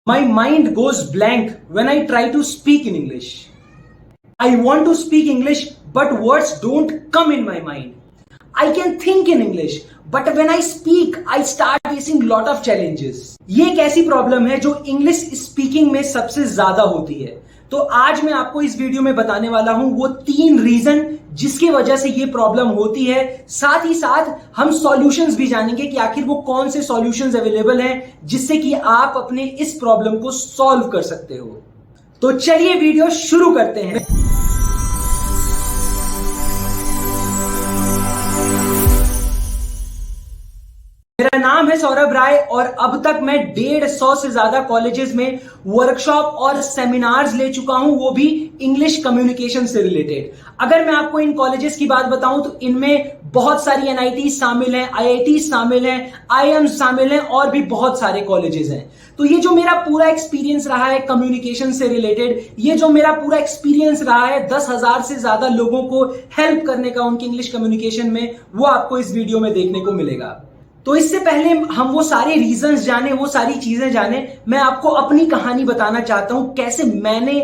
My mind goes blank when I try to speak in English. I want to speak English, but words don't come in my mind. I can think in English, but when I speak, I start facing lot of challenges. ये एक ऐसी problem है जो English speaking में सबसे ज्यादा होती है। तो आज मैं आपको इस वीडियो में बताने वाला हूं वो 3 रीजन जिसकी वजह से ये प्रॉब्लम होती है। साथ ही साथ हम सॉल्यूशंस भी जानेंगे कि आखिर वो कौन से सॉल्यूशंस अवेलेबल हैं जिससे कि आप अपने इस प्रॉब्लम को सॉल्व कर सकते हो। तो चलिए वीडियो शुरू करते हैं। मेरा नाम है सौरभ राय और अब तक मैं 150 से ज्यादा कॉलेजेस में वर्कशॉप और सेमिनार्स ले चुका हूं, वो भी इंग्लिश कम्युनिकेशन से रिलेटेड। अगर मैं आपको इन कॉलेजेस की बात बताऊं तो इनमें बहुत सारी एनआईटी शामिल हैं, आईआईटी शामिल हैं, आईएम शामिल हैं और भी बहुत सारे कॉलेजेस हैं। तो ये जो मेरा पूरा एक्सपीरियंस रहा है कम्युनिकेशन से रिलेटेड, ये जो मेरा पूरा एक्सपीरियंस रहा है 10,000 से ज्यादा लोगों को हेल्प करने का उनकी इंग्लिश कम्युनिकेशन में, वो आपको इस वीडियो में देखने को मिलेगा। तो इससे पहले हम वो सारे रीजंस जाने, वो सारी चीजें जाने, मैं आपको अपनी कहानी बताना चाहता हूं कैसे मैंने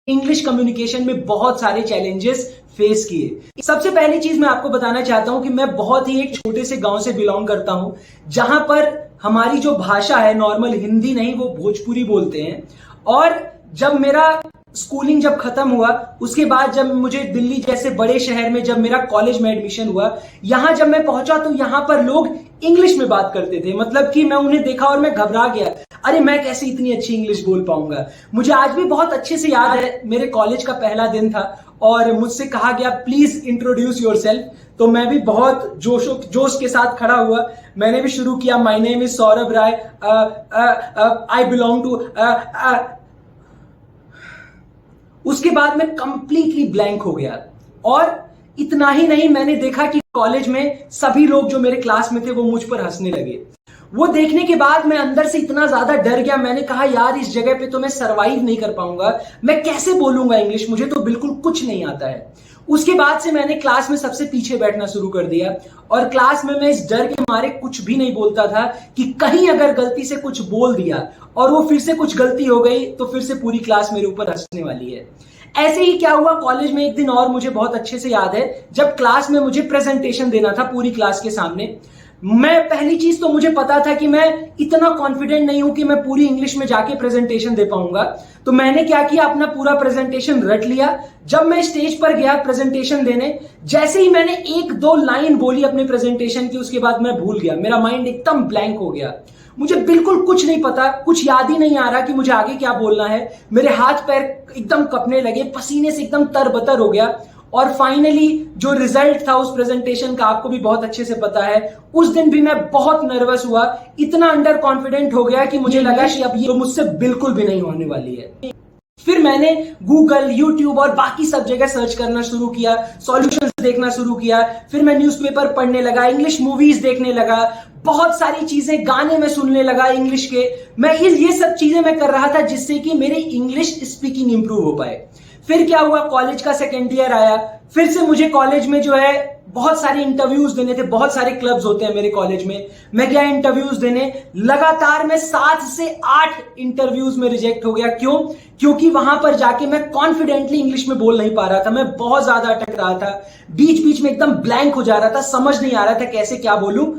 इंग्लिश कम्युनिकेशन में बहुत सारे चैलेंजेस फेस किए। सबसे पहली चीज मैं आपको बताना चाहता हूं कि मैं बहुत ही एक छोटे से गांव से बिलोंग करता हूं, जहां पर हमारी जो भाषा है नॉर्मल हिंदी नहीं, वो भोजपुरी बोलते हैं। और जब मेरा स्कूलिंग जब खत्म हुआ, उसके बाद जब मुझे दिल्ली जैसे बड़े शहर में जब मेरा कॉलेज में एडमिशन हुआ, यहां जब मैं पहुंचा तो यहां पर लोग इंग्लिश में बात करते थे। मतलब कि मैं उन्हें देखा और मैं घबरा गया, अरे मैं कैसे इतनी अच्छी इंग्लिश बोल पाऊंगा। मुझे आज भी बहुत अच्छे से याद है, मेरे कॉलेज का पहला दिन था और मुझसे कहा गया प्लीज इंट्रोड्यूस योरसेल्फ। तो मैं भी बहुत जोश के साथ खड़ा हुआ, मैंने भी शुरू किया, my name is Saurabh Rai, I belong to. उसके बाद मैं कंप्लीटली ब्लैंक हो गया। और इतना ही नहीं, मैंने देखा कि कॉलेज में सभी लोग जो मेरे क्लास में थे वो मुझ पर हंसने लगे। वो देखने के बाद मैं अंदर से इतना ज्यादा डर गया, मैंने कहा यार इस जगह पे तो मैं सरवाइव नहीं कर पाऊंगा, मैं कैसे बोलूंगा इंग्लिश, मुझे तो बिल्कुल कुछ नहीं आता है। उसके बाद से मैंने क्लास में सबसे पीछे बैठना शुरू कर दिया और क्लास में मैं इस डर के मारे कुछ भी नहीं बोलता था कि कहीं अगर गलती से कुछ बोल दिया और वो फिर से कुछ गलती हो गई तो फिर से पूरी क्लास मेरे ऊपर हंसने वाली है। ऐसे ही क्या हुआ, कॉलेज में एक दिन और मुझे बहुत अच्छे से याद है, जब क्लास में मुझे प्रेजेंटेशन देना था पूरी क्लास के सामने। मैं पहली चीज तो मुझे पता था कि मैं इतना कॉन्फिडेंट नहीं हूं कि मैं पूरी इंग्लिश में जाके प्रेजेंटेशन दे पाऊंगा। तो मैंने क्या किया, अपना पूरा प्रेजेंटेशन रट लिया। जब मैं स्टेज पर गया प्रेजेंटेशन देने, जैसे ही मैंने 1-2 लाइन बोली अपने प्रेजेंटेशन की, उसके बाद मैं भूल गया, मेरा माइंड एकदम ब्लैंक हो गया। मुझे बिल्कुल कुछ नहीं पता, कुछ याद ही नहीं आ रहा कि मुझे आगे क्या बोलना है। मेरे हाथ पैर एकदम कपने लगे, पसीने से एकदम तरबतर हो गया। और फाइनली जो रिजल्ट था उस प्रेजेंटेशन का आपको भी बहुत अच्छे से पता है, उस दिन भी मैं बहुत नर्वस हुआ, इतना अंडर कॉन्फिडेंट हो गया कि मुझे लगा कि अब ये तो मुझसे बिल्कुल भी नहीं होने वाली है। फिर मैंने गूगल, यूट्यूब और बाकी सब जगह सर्च करना शुरू किया, सॉल्यूशंस देखना शुरू किया। फिर मैं न्यूज़पेपर पढ़ने लगा, इंग्लिश मूवीज देखने लगा, बहुत सारी चीजें, गाने में सुनने लगा इंग्लिश के। ये सब चीजें मैं कर रहा था जिससे कि मेरी इंग्लिश स्पीकिंग इंप्रूव हो पाए। फिर क्या हुआ, कॉलेज का सेकेंड ईयर आया, फिर से मुझे कॉलेज में जो है बहुत सारे इंटरव्यूज देने थे, बहुत सारे क्लब्स होते हैं मेरे कॉलेज में। मैं गया इंटरव्यूज देने, लगातार मैं 7 से 8 इंटरव्यूज में रिजेक्ट हो गया। क्यों? क्योंकि वहां पर जाके मैं कॉन्फिडेंटली इंग्लिश में बोल नहीं पा रहा था, मैं बहुत ज्यादा अटक रहा था, बीच बीच में एकदम ब्लैंक हो जा रहा था, समझ नहीं आ रहा था कैसे क्या बोलूं।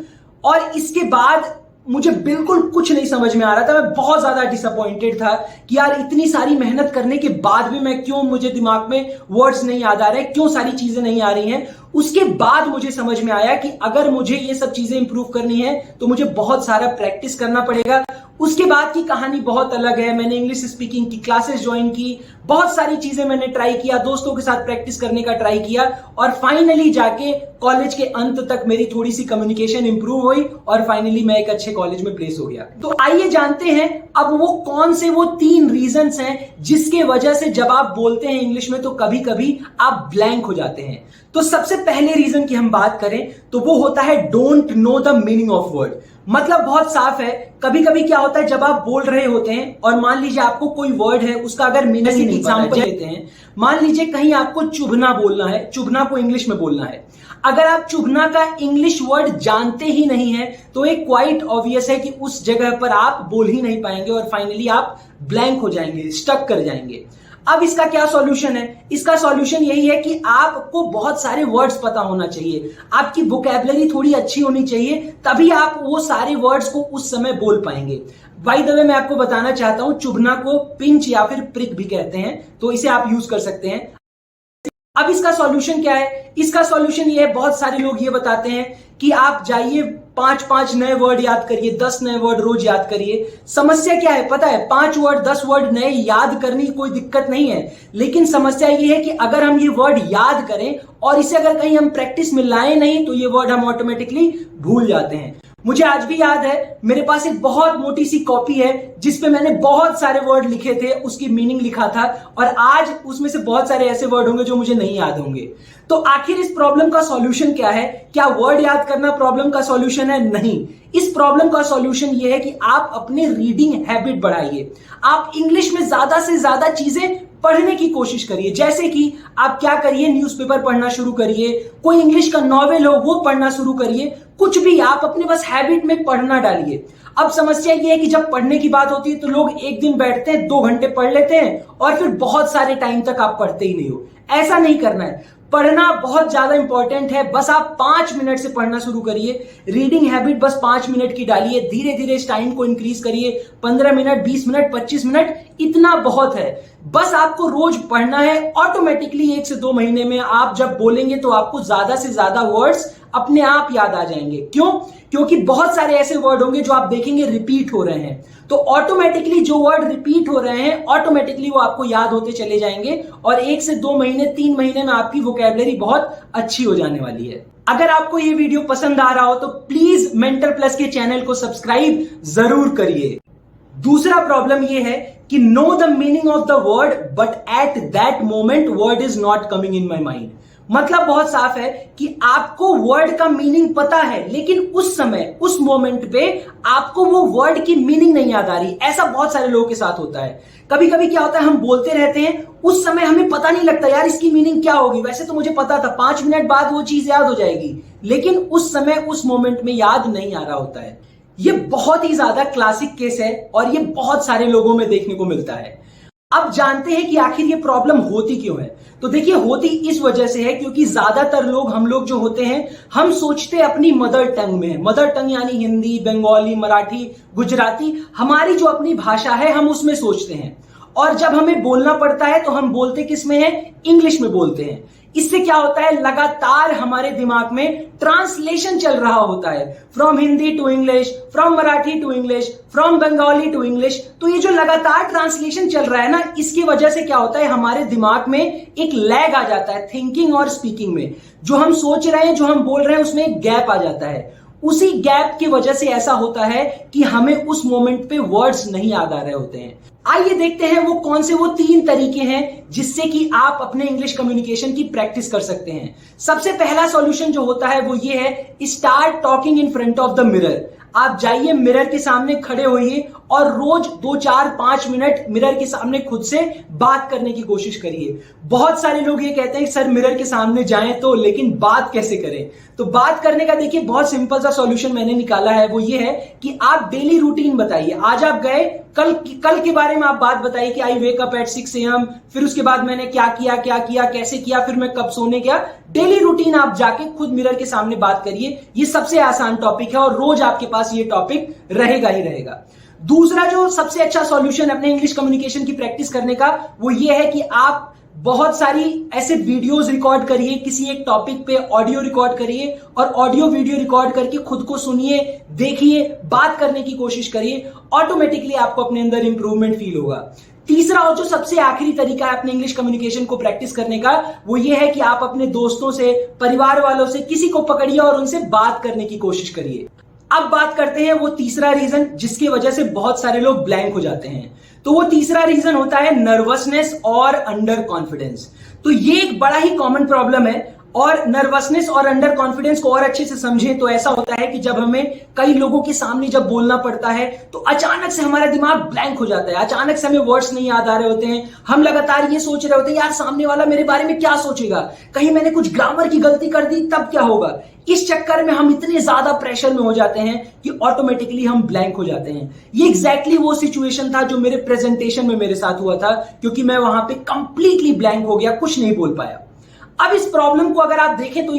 और इसके बाद मुझे बिल्कुल कुछ नहीं समझ में आ रहा था, मैं बहुत ज्यादा डिसअपॉइंटेड था कि यार इतनी सारी मेहनत करने के बाद भी मैं क्यों, मुझे दिमाग में वर्ड्स नहीं याद आ रहे, क्यों सारी चीजें नहीं आ रही हैं। उसके बाद मुझे समझ में आया कि अगर मुझे ये सब चीजें इंप्रूव करनी है तो मुझे बहुत सारा प्रैक्टिस करना पड़ेगा। उसके बाद की कहानी बहुत अलग है, मैंने इंग्लिश स्पीकिंग की क्लासेस ज्वाइन की, बहुत सारी चीजें मैंने ट्राई किया, दोस्तों के साथ प्रैक्टिस करने का ट्राई किया और फाइनली जाके कॉलेज के अंत तक मेरी थोड़ी सी कम्युनिकेशन इंप्रूव हुई और फाइनली मैं एक अच्छे कॉलेज में प्लेस हो गया। तो आइए जानते हैं अब वो कौन से वो 3 रीजंस हैं जिसके वजह से जब आप बोलते हैं इंग्लिश में तो कभी कभी आप ब्लैंक हो जाते हैं। तो सबसे पहले रीजन की हम बात करें तो वो होता है don't know the meaning of word. मतलब बहुत साफ है। कभी कभी क्या होता है, जब आप बोल रहे होते हैं और मान लीजिए आपको कोई वर्ड है उसका अगर मीनिंग ही नहीं एग्जांपल लेते हैं, मान लीजिए कहीं आपको चुभना बोलना है, चुभना को इंग्लिश में बोलना है। अगर आप चुभना का इंग्लिश वर्ड जानते ही नहीं है तो एक क्वाइट ऑब्वियस है कि उस जगह पर आप बोल ही नहीं पाएंगे और फाइनली आप ब्लैंक हो जाएंगे, स्टक कर जाएंगे। अब इसका क्या सॉल्यूशन है? इसका सॉल्यूशन यही है कि आपको बहुत सारे वर्ड्स पता होना चाहिए, आपकी वोकैबुलरी थोड़ी अच्छी होनी चाहिए, तभी आप वो सारे वर्ड्स को उस समय बोल पाएंगे। बाय द वे मैं आपको बताना चाहता हूं, चुभना को पिंच या फिर प्रिक भी कहते हैं, तो इसे आप यूज कर सकते हैं। अब इसका सॉल्यूशन क्या है? इसका सॉल्यूशन ये है, बहुत सारे लोग ये बताते हैं कि आप जाइए 5-5 नए वर्ड याद करिए, 10 नए वर्ड रोज याद करिए। समस्या क्या है पता है? 5 वर्ड 10 वर्ड नए याद करने की कोई दिक्कत नहीं है, लेकिन समस्या ये है कि अगर हम ये वर्ड याद करें और इसे अगर कहीं हम प्रैक्टिस में लाए नहीं तो ये वर्ड हम ऑटोमेटिकली भूल जाते हैं। मुझे आज भी याद है, मेरे पास एक बहुत मोटी सी कॉपी है जिसपे मैंने बहुत सारे वर्ड लिखे थे, उसकी मीनिंग लिखा था, और आज उसमें से बहुत सारे ऐसे वर्ड होंगे जो मुझे नहीं याद होंगे। तो आखिर इस प्रॉब्लम का सॉल्यूशन क्या है? क्या वर्ड याद करना प्रॉब्लम का सॉल्यूशन है? नहीं। इस प्रॉब्लम का सॉल्यूशन यह है कि आप अपने रीडिंग हैबिट बढ़ाइए। आप इंग्लिश में ज्यादा से ज्यादा चीजें पढ़ने की कोशिश करिए। जैसे कि आप क्या करिए, न्यूज़पेपर पढ़ना शुरू करिए, कोई इंग्लिश का नॉवेल हो वो पढ़ना शुरू करिए, कुछ भी आप अपने बस हैबिट में पढ़ना डालिए। अब समस्या ये है कि जब पढ़ने की बात होती है तो लोग एक दिन बैठते हैं, 2 घंटे पढ़ लेते हैं और फिर बहुत सारे टाइम तक आप पढ़ते ही नहीं हो। ऐसा नहीं करना है। पढ़ना बहुत ज्यादा इंपॉर्टेंट है। बस आप 5 मिनट से पढ़ना शुरू करिए। रीडिंग हैबिट बस 5 मिनट की डालिए, धीरे धीरे इस टाइम को इंक्रीज करिए। 15 मिनट, 20 मिनट, 25 मिनट, इतना बहुत है। बस आपको रोज पढ़ना है। ऑटोमेटिकली 1 से 2 महीने में आप जब बोलेंगे तो आपको ज्यादा से ज्यादा वर्ड्स अपने आप याद आ जाएंगे। क्यों? क्योंकि बहुत सारे ऐसे वर्ड होंगे जो आप देखेंगे रिपीट हो रहे हैं, तो ऑटोमेटिकली जो वर्ड रिपीट हो रहे हैं ऑटोमेटिकली वो आपको याद होते चले जाएंगे और 1 से 2 महीने, 3 महीने में आपकी वोकैबुलरी बहुत अच्छी हो जाने वाली है। अगर आपको ये वीडियो पसंद आ रहा हो तो प्लीज मेंटर प्लस के चैनल को सब्सक्राइब जरूर करिए। दूसरा प्रॉब्लम ये है कि know the meaning of the word but at that moment word is not coming in my mind. मतलब बहुत साफ है कि आपको वर्ड का मीनिंग पता है, लेकिन उस समय, उस मोमेंट पे आपको वो वर्ड की मीनिंग नहीं याद आ रही। ऐसा बहुत सारे लोगों के साथ होता है। कभी कभी क्या होता है, हम बोलते रहते हैं, उस समय हमें पता नहीं लगता यार इसकी मीनिंग क्या होगी। वैसे तो मुझे पता था, 5 मिनट बाद वो चीज याद हो जाएगी, लेकिन उस समय, उस मोमेंट में याद नहीं आ रहा होता है। ये बहुत ही ज्यादा क्लासिक केस है और ये बहुत सारे लोगों में देखने को मिलता है। अब जानते हैं कि आखिर ये प्रॉब्लम होती क्यों है। तो देखिए, होती इस वजह से है क्योंकि ज्यादातर लोग, हम लोग जो होते हैं, हम सोचते अपनी मदर टंग में है। मदर टंग यानी हिंदी, बंगाली, मराठी, गुजराती, हमारी जो अपनी भाषा है हम उसमें सोचते हैं, और जब हमें बोलना पड़ता है तो हम बोलते किस में है? इंग्लिश में बोलते हैं। इससे क्या होता है, लगातार हमारे दिमाग में ट्रांसलेशन चल रहा होता है, from Hindi to English, from Marathi to English, from Bengali to English. तो ये जो लगातार ट्रांसलेशन चल रहा है ना, इसकी वजह से क्या होता है, हमारे दिमाग में एक लैग आ जाता है थिंकिंग और स्पीकिंग में। जो हम सोच रहे हैं, जो हम बोल रहे हैं, उसमें एक गैप आ जाता है। उसी गैप की वजह से ऐसा होता है कि हमें उस मोमेंट पे वर्ड्स नहीं याद आ रहे होते हैं। आइए देखते हैं वो कौन से वो 3 तरीके हैं जिससे कि आप अपने इंग्लिश कम्युनिकेशन की प्रैक्टिस कर सकते हैं। सबसे पहला सॉल्यूशन जो होता है वो ये है, start talking in front of the mirror. आप जाइए, मिरर के सामने खड़े होइए और रोज 2, 4, 5 मिनट मिरर के सामने खुद से बात करने की कोशिश करिए। बहुत सारे लोग ये कहते हैं कि सर मिरर के सामने जाएं तो, लेकिन बात कैसे करें? तो बात करने का देखिए बहुत सिंपल सा सॉल्यूशन मैंने निकाला है। वो ये है कि आप डेली रूटीन बताइए। आज आप गए, कल के बारे में आप बात बताइए कि आई वेक अप एट 6 AM, फिर उसके बाद मैंने क्या किया, कैसे किया, फिर मैं कब सोने गया। डेली रूटीन आप जाके खुद मिरर के सामने बात करिए। ये सबसे आसान टॉपिक है और रोज आपके पास ये टॉपिक रहेगा ही रहेगा। दूसरा जो सबसे अच्छा सॉल्यूशन अपने इंग्लिश कम्युनिकेशन की प्रैक्टिस करने का, वो ये है कि आप बहुत सारी ऐसे वीडियोस रिकॉर्ड करिए, किसी एक टॉपिक पे ऑडियो रिकॉर्ड करिए और ऑडियो वीडियो रिकॉर्ड करके खुद को सुनिए, देखिए, बात करने की कोशिश करिए। ऑटोमेटिकली आपको अपने अंदर इंप्रूवमेंट फील होगा। तीसरा और जो सबसे आखिरी तरीका है अपने इंग्लिश कम्युनिकेशन को प्रैक्टिस करने का, वो ये है कि आप अपने दोस्तों से, परिवार वालों से, किसी को पकड़िए और उनसे बात करने की कोशिश करिए। अब बात करते हैं वो तीसरा रीजन जिसकी वजह से बहुत सारे लोग ब्लैंक हो जाते हैं। तो वो तीसरा रीजन होता है नर्वसनेस और अंडर कॉन्फिडेंस। तो ये एक बड़ा ही कॉमन प्रॉब्लम है। और नर्वसनेस और अंडर कॉन्फिडेंस को और अच्छे से समझें तो ऐसा होता है कि जब हमें कई लोगों के सामने जब बोलना पड़ता है तो अचानक से हमारा दिमाग ब्लैंक हो जाता है, अचानक से हमें वर्ड्स नहीं याद आ रहे होते हैं, हम लगातार ये सोच रहे होते हैं यार सामने वाला मेरे बारे में क्या सोचेगा, कहीं मैंने कुछ ग्रामर की गलती कर दी तब क्या होगा। इस चक्कर में हम इतने ज्यादा प्रेशर में हो जाते हैं कि ऑटोमेटिकली हम ब्लैंक हो जाते हैं। ये एग्जैक्टली वो सिचुएशन था जो मेरे प्रेजेंटेशन में मेरे साथ हुआ था, क्योंकि मैं वहां पे कंप्लीटली ब्लैंक हो गया, कुछ नहीं बोल पाया। अब इस प्रॉब्लम को अगर आप देखें तो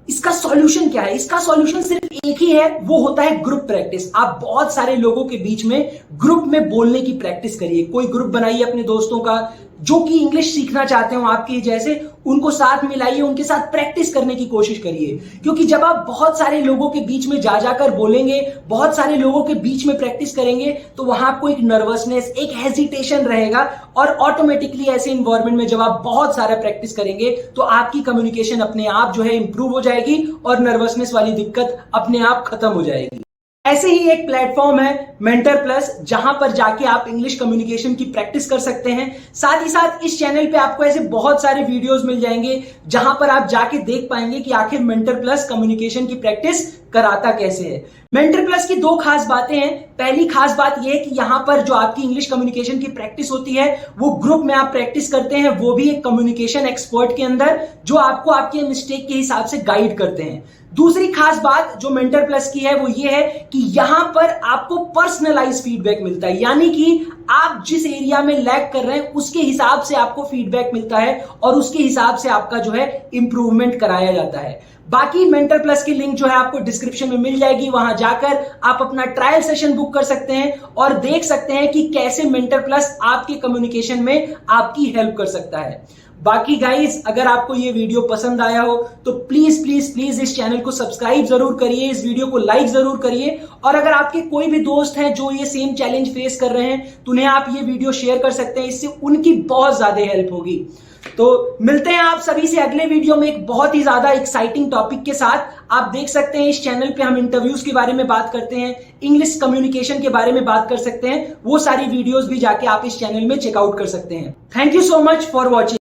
इसका सॉल्यूशन क्या है? इसका सॉल्यूशन सिर्फ एक ही है, वो होता है ग्रुप प्रैक्टिस। आप बहुत सारे लोगों के बीच में ग्रुप में बोलने की प्रैक्टिस करिए। कोई ग्रुप बनाइए अपने दोस्तों का जो कि इंग्लिश सीखना चाहते हो आपके जैसे, उनको साथ मिलाइए, उनके साथ प्रैक्टिस करने की कोशिश करिए। क्योंकि जब आप बहुत सारे लोगों के बीच में जा जाकर बोलेंगे, बहुत सारे लोगों के बीच में प्रैक्टिस करेंगे, तो वहां आपको एक नर्वसनेस, एक हेजिटेशन रहेगा और ऑटोमेटिकली ऐसे इन्वायरमेंट में जब आप बहुत सारा प्रैक्टिस करेंगे तो आपकी कम्युनिकेशन अपने आप जो है इंप्रूव हो जाएगी और नर्वसनेस वाली दिक्कत अपने आप खत्म हो जाएगी। ऐसे ही एक प्लेटफॉर्म है मेंटर प्लस, जहां पर जाके आप इंग्लिश कम्युनिकेशन की प्रैक्टिस कर सकते हैं। साथ ही साथ इस चैनल पे आपको ऐसे बहुत सारे वीडियोस मिल जाएंगे जहां पर आप जाके देख पाएंगे कि आखिर मेंटर प्लस कम्युनिकेशन की प्रैक्टिस कराता कैसे है। मेंटर प्लस की दो खास बातें हैं। पहली खास बात यह है कि यहां पर जो आपकी इंग्लिश कम्युनिकेशन की प्रैक्टिस होती है वो ग्रुप में आप प्रैक्टिस करते हैं, वो भी एक कम्युनिकेशन एक्सपर्ट के अंदर, जो आपको आपके मिस्टेक के हिसाब से गाइड करते हैं। दूसरी खास बात जो मेंटर प्लस की है वो ये है कि यहां पर आपको पर्सनलाइज फीडबैक मिलता है, यानी कि आप जिस एरिया में लैग कर रहे हैं उसके हिसाब से आपको फीडबैक मिलता है और उसके हिसाब से आपका जो है इंप्रूवमेंट कराया जाता है। बाकी मेंटर प्लस की लिंक जो है आपको डिस्क्रिप्शन में मिल जाएगी, वहां जाकर आप अपना ट्रायल सेशन बुक कर सकते हैं और देख सकते हैं कि कैसे मेंटर प्लस आपके कम्युनिकेशन में आपकी हेल्प कर सकता है। बाकी गाइस, अगर आपको ये वीडियो पसंद आया हो तो प्लीज प्लीज प्लीज इस चैनल को सब्सक्राइब जरूर करिए, इस वीडियो को लाइक जरूर करिए, और अगर आपके कोई भी दोस्त हैं जो ये सेम चैलेंज फेस कर रहे हैं तो उन्हें आप ये वीडियो शेयर कर सकते हैं, इससे उनकी बहुत ज्यादा हेल्प होगी। तो मिलते हैं आप सभी से अगले वीडियो में एक बहुत ही ज्यादा एक्साइटिंग टॉपिक के साथ। आप देख सकते हैं इस चैनल पे हम इंटरव्यूज के बारे में बात करते हैं, इंग्लिश कम्युनिकेशन के बारे में बात कर सकते हैं, वो सारी वीडियोस भी जाके आप इस चैनल में चेकआउट कर सकते हैं। Thank you so much for watching.